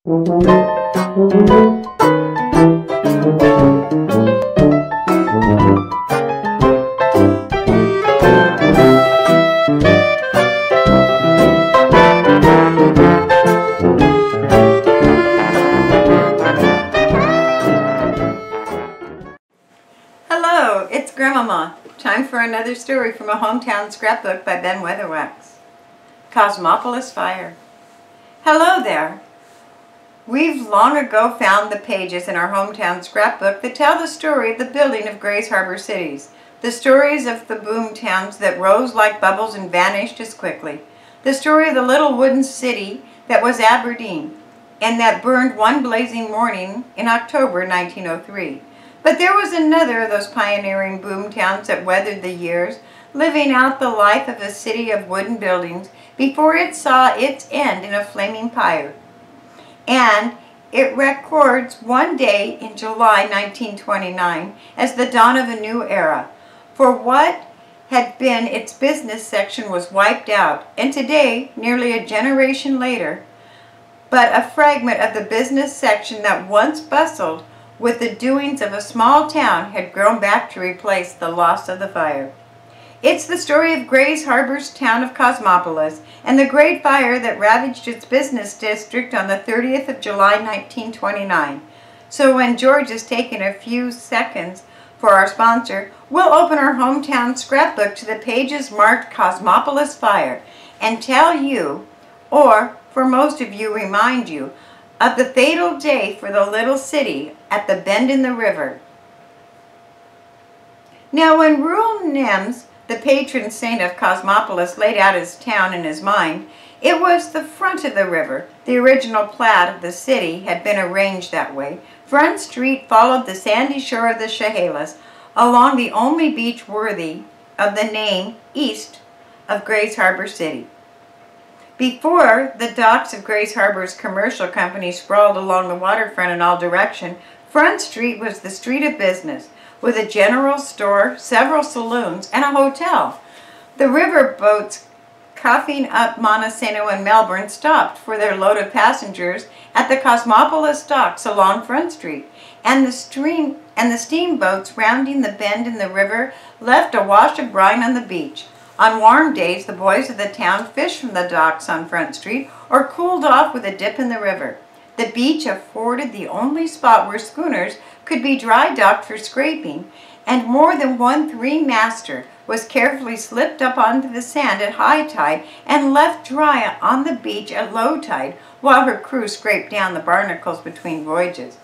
Hello, it's Grandmama. Time for another story from a hometown scrapbook by Ben Weatherwax. Cosmopolis Fire. Hello there. We've long ago found the pages in our hometown scrapbook that tell the story of the building of Grays Harbor cities, the stories of the boom towns that rose like bubbles and vanished as quickly, the story of the little wooden city that was Aberdeen and that burned one blazing morning in October 1903. But there was another of those pioneering boom towns that weathered the years, living out the life of a city of wooden buildings before it saw its end in a flaming pyre. And it records one day in July 1929 as the dawn of a new era. For what had been its business section was wiped out, and today, nearly a generation later, but a fragment of the business section that once bustled with the doings of a small town had grown back to replace the loss of the fire. It's the story of Grays Harbor's town of Cosmopolis and the great fire that ravaged its business district on the 30th of July 1929. So when George has taken a few seconds for our sponsor, we'll open our hometown scrapbook to the pages marked Cosmopolis Fire and tell you, or for most of you remind you, of the fatal day for the little city at the bend in the river. Now when Rule Nems, the patron saint of Cosmopolis, laid out his town in his mind, it was the front of the river. The original plat of the city had been arranged that way. Front Street followed the sandy shore of the Chehalis, along the only beach worthy of the name east of Grays Harbor City. Before the docks of Grays Harbor's commercial company sprawled along the waterfront in all directions, Front Street was the street of business, with a general store, several saloons, and a hotel. The river boats coughing up Montesano and Melbourne stopped for their load of passengers at the Cosmopolis docks along Front Street, and the steamboats rounding the bend in the river left a wash of brine on the beach. On warm days, the boys of the town fished from the docks on Front Street or cooled off with a dip in the river. The beach afforded the only spot where schooners could be dry docked for scraping, and more than one three-master was carefully slipped up onto the sand at high tide and left dry on the beach at low tide while her crew scraped down the barnacles between voyages.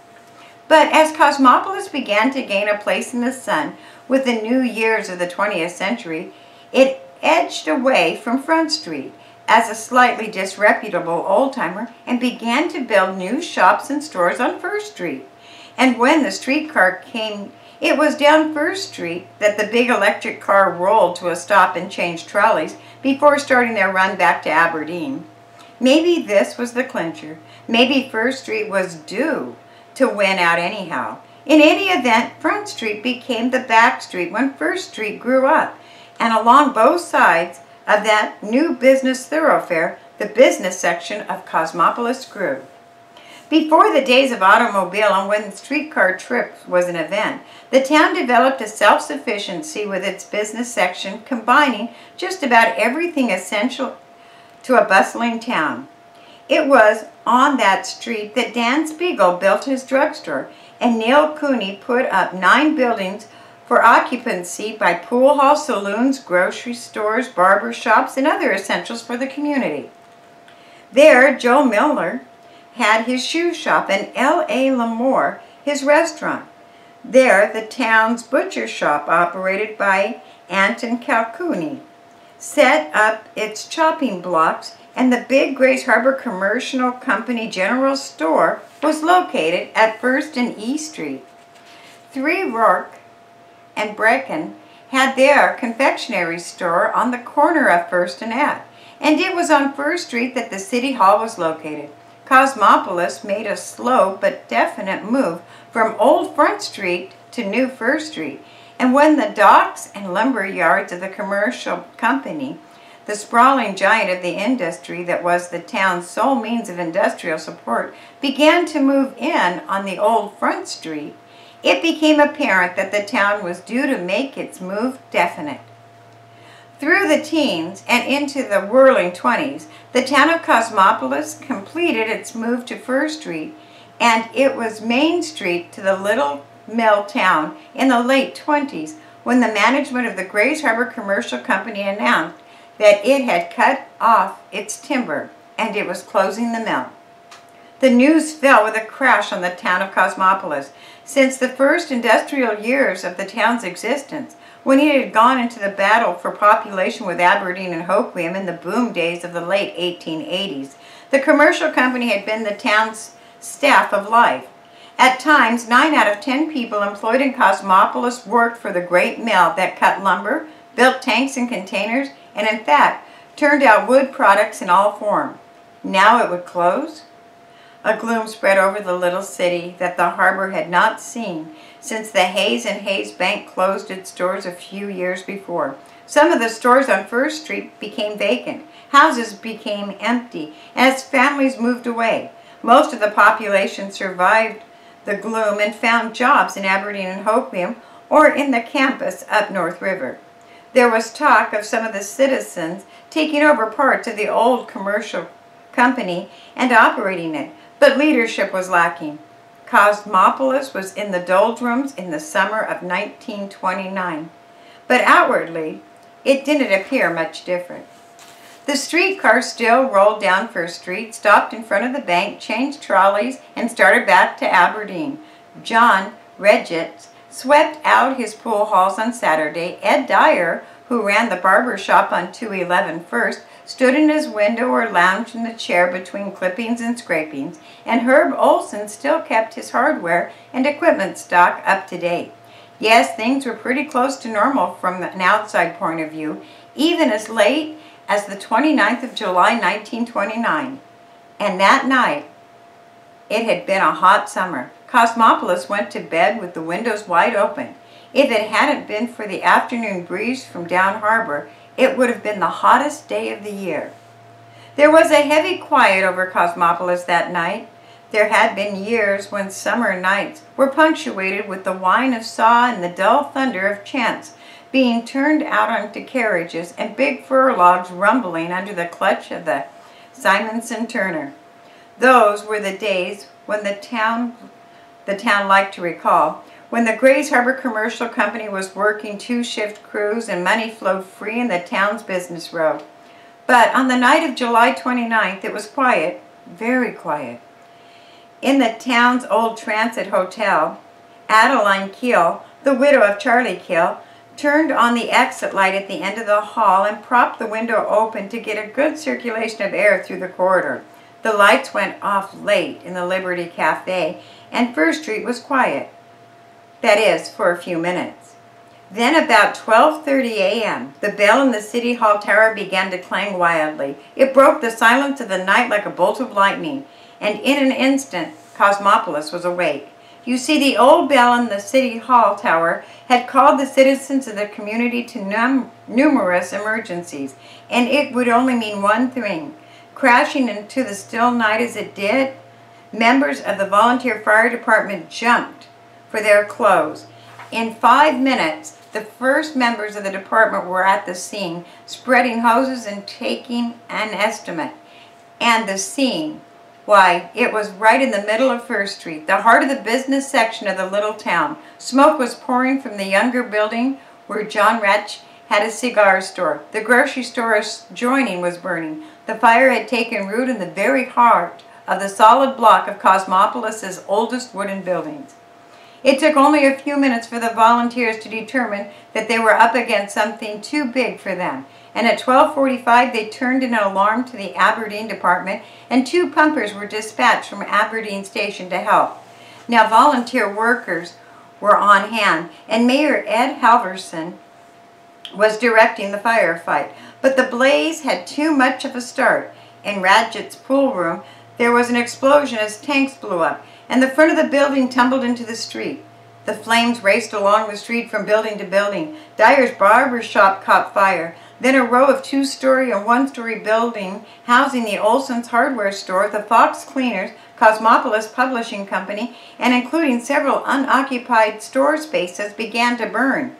But as Cosmopolis began to gain a place in the sun with the new years of the 20th century, it edged away from Front Street as a slightly disreputable old-timer and began to build new shops and stores on First Street. And when the streetcar came, it was down First Street that the big electric car rolled to a stop and changed trolleys before starting their run back to Aberdeen. Maybe this was the clincher. Maybe First Street was due to win out anyhow. In any event, Front Street became the back street when First Street grew up. And along both sides of that new business thoroughfare, the business section of Cosmopolis grew. Before the days of automobile and when the streetcar trip was an event, the town developed a self-sufficiency with its business section, combining just about everything essential to a bustling town. It was on that street that Dan Spiegel built his drugstore, and Neil Cooney put up 9 buildings for occupancy by pool halls, saloons, grocery stores, barber shops, and other essentials for the community. There, Joe Miller had his shoe shop and L.A. Lamore his restaurant. There, the town's butcher shop, operated by Anton Calcoony, set up its chopping blocks, and the big Grays Harbor Commercial Company General Store was located at 1st and E Street. 3 Rourke and Brecken had their confectionery store on the corner of 1st and F, and it was on First Street that the City Hall was located. Cosmopolis made a slow but definite move from Old Front Street to New First Street, and when the docks and lumber yards of the commercial company, the sprawling giant of the industry that was the town's sole means of industrial support, began to move in on the old Front Street, it became apparent that the town was due to make its move definite. Through the teens and into the whirling 20s, the town of Cosmopolis completed its move to First Street, and it was Main Street to the little mill town in the late 20s when the management of the Grays Harbor Commercial Company announced that it had cut off its timber and it was closing the mill. The news fell with a crash on the town of Cosmopolis. Since the first industrial years of the town's existence, when it had gone into the battle for population with Aberdeen and Hoquiam in the boom days of the late 1880s, the commercial company had been the town's staff of life. At times, 9 out of 10 people employed in Cosmopolis worked for the great mill that cut lumber, built tanks and containers, and in fact, turned out wood products in all forms. Now it would close? A gloom spread over the little city that the harbor had not seen since the Hayes and Hayes Bank closed its doors a few years before. Some of the stores on First Street became vacant. Houses became empty as families moved away. Most of the population survived the gloom and found jobs in Aberdeen and Hoquiam or in the campus up North River. There was talk of some of the citizens taking over parts of the old commercial company and operating it, but leadership was lacking. Cosmopolis was in the doldrums in the summer of 1929, but outwardly it didn't appear much different. The streetcar still rolled down First Street, stopped in front of the bank, changed trolleys, and started back to Aberdeen. John Regitz swept out his pool halls on Saturday. Ed Dyer, who ran the barber shop on 211 First, stood in his window or lounged in the chair between clippings and scrapings, and Herb Olson still kept his hardware and equipment stock up to date. Yes, things were pretty close to normal from an outside point of view, even as late as the 29th of July, 1929. And that night, it had been a hot summer. Cosmopolis went to bed with the windows wide open. If it hadn't been for the afternoon breeze from down harbor, it would have been the hottest day of the year. There was a heavy quiet over Cosmopolis that night. There had been years when summer nights were punctuated with the whine of saw and the dull thunder of chants being turned out onto carriages and big fur logs rumbling under the clutch of the Simonson Turner. Those were the days when the town liked to recall, when the Grays Harbor Commercial Company was working 2-shift crews and money flowed free in the town's business row. But on the night of July 29th, it was quiet, very quiet. In the town's old transit hotel, Adeline Keel, the widow of Charlie Keel, turned on the exit light at the end of the hall and propped the window open to get a good circulation of air through the corridor. The lights went off late in the Liberty Cafe, and First Street was quiet. That is, for a few minutes. Then about 12:30 a.m., the bell in the City Hall tower began to clang wildly. It broke the silence of the night like a bolt of lightning, and in an instant, Cosmopolis was awake. You see, the old bell in the City Hall tower had called the citizens of the community to numerous emergencies, and it would only mean one thing. Crashing into the still night as it did, members of the volunteer fire department jumped for their clothes. In 5 minutes, the first members of the department were at the scene, spreading hoses and taking an estimate. And the scene, why, it was right in the middle of First Street, the heart of the business section of the little town. Smoke was pouring from the younger building where John Retch had a cigar store. The grocery store adjoining was burning. The fire had taken root in the very heart of the solid block of Cosmopolis's oldest wooden buildings. It took only a few minutes for the volunteers to determine that they were up against something too big for them, and at 12:45 they turned in an alarm to the Aberdeen department, and 2 pumpers were dispatched from Aberdeen Station to help. Now volunteer workers were on hand, and Mayor Ed Halverson was directing the firefight, but the blaze had too much of a start. In Radgett's pool room, there was an explosion as tanks blew up, and the front of the building tumbled into the street. The flames raced along the street from building to building. Dyer's barber shop caught fire. then a row of 2-story and 1-story building housing the Olson's Hardware Store, the Fox Cleaners, Cosmopolis Publishing Company, and including several unoccupied store spaces began to burn.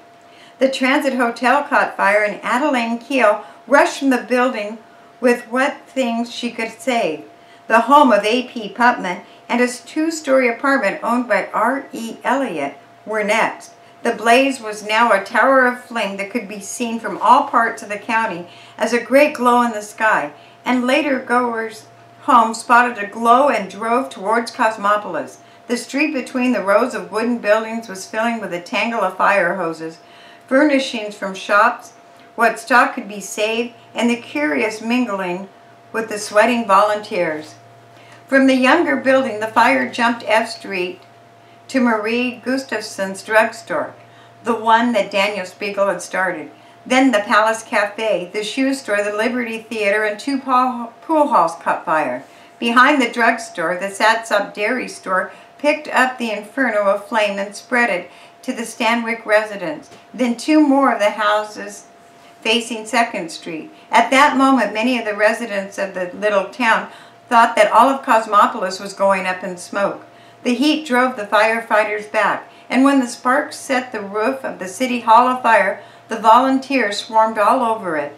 The Transit Hotel caught fire, and Adeline Keel rushed from the building with what things she could save. The home of A.P. Putman and his 2-story apartment owned by R.E. Elliott were next. The blaze was now a tower of flame that could be seen from all parts of the county as a great glow in the sky, and later goers home spotted a glow and drove towards Cosmopolis. The street between the rows of wooden buildings was filling with a tangle of fire hoses, furnishings from shops, what stock could be saved, and the curious mingling with the sweating volunteers. From the younger building, the fire jumped F Street to Marie Gustafson's drugstore, the one that Daniel Spiegel had started. Then the Palace Cafe, the shoe store, the Liberty Theater, and 2 pool halls caught fire. Behind the drugstore, the Satsop Dairy Store picked up the inferno of flame and spread it to the Stanwyck residence. Then 2 more of the houses facing 2nd Street. At that moment, many of the residents of the little town thought that all of Cosmopolis was going up in smoke. The heat drove the firefighters back, and when the sparks set the roof of the City Hall afire, the volunteers swarmed all over it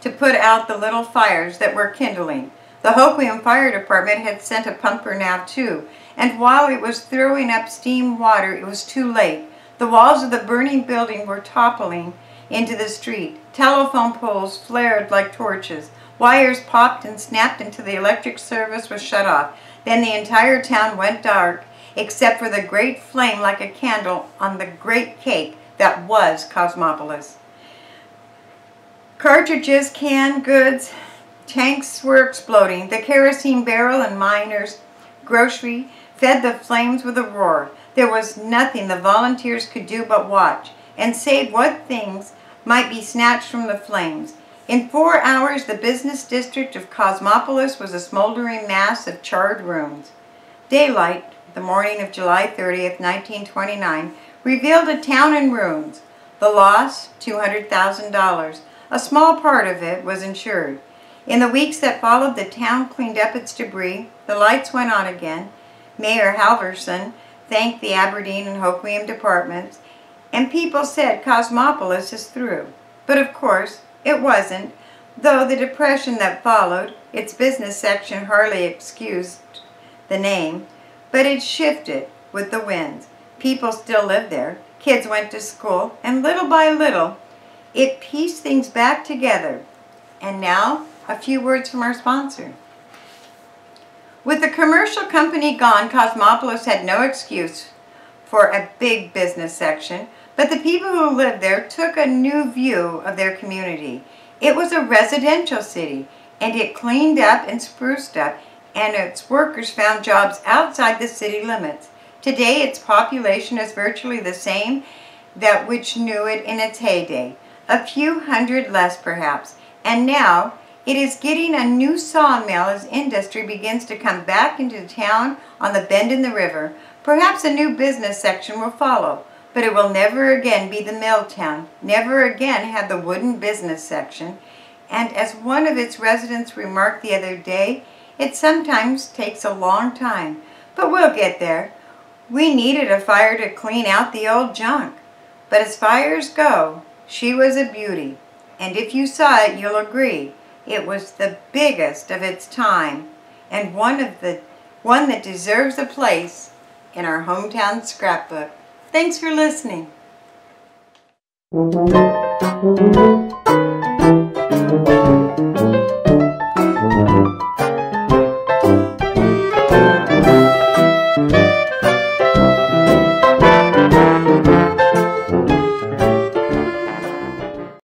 to put out the little fires that were kindling. The Hoquiam Fire Department had sent a pumper now too, and while it was throwing up steam water, it was too late. The walls of the burning building were toppling into the street. Telephone poles flared like torches. Wires popped and snapped until the electric service was shut off. Then the entire town went dark, except for the great flame like a candle on the great cake that was Cosmopolis. Cartridges, canned goods, tanks were exploding. The kerosene barrel and miners' grocery fed the flames with a roar. There was nothing the volunteers could do but watch and save what things might be snatched from the flames. In 4 hours, the business district of Cosmopolis was a smoldering mass of charred ruins. Daylight, the morning of July 30th, 1929, revealed a town in ruins. The loss, $200,000. A small part of it was insured. In the weeks that followed, the town cleaned up its debris. The lights went on again. Mayor Halverson thanked the Aberdeen and Hoquiam departments, and people said Cosmopolis is through. But of course, it wasn't, though the depression that followed, its business section hardly excused the name, but it shifted with the winds. People still lived there, kids went to school, and little by little, it pieced things back together. And now, a few words from our sponsor. With the commercial company gone, Cosmopolis had no excuse for a big business section, but the people who lived there took a new view of their community. It was a residential city, and it cleaned up and spruced up, and its workers found jobs outside the city limits. Today, its population is virtually the same that which knew it in its heyday, a few hundred less perhaps, and now it is getting a new sawmill as industry begins to come back into town on the bend in the river. Perhaps a new business section will follow, but it will never again be the mill town, never again have the wooden business section, and as one of its residents remarked the other day, it sometimes takes a long time, but we'll get there. We needed a fire to clean out the old junk, but as fires go, she was a beauty, and if you saw it, you'll agree. It was the biggest of its time, and one that deserves a place in our hometown scrapbook. Thanks for listening.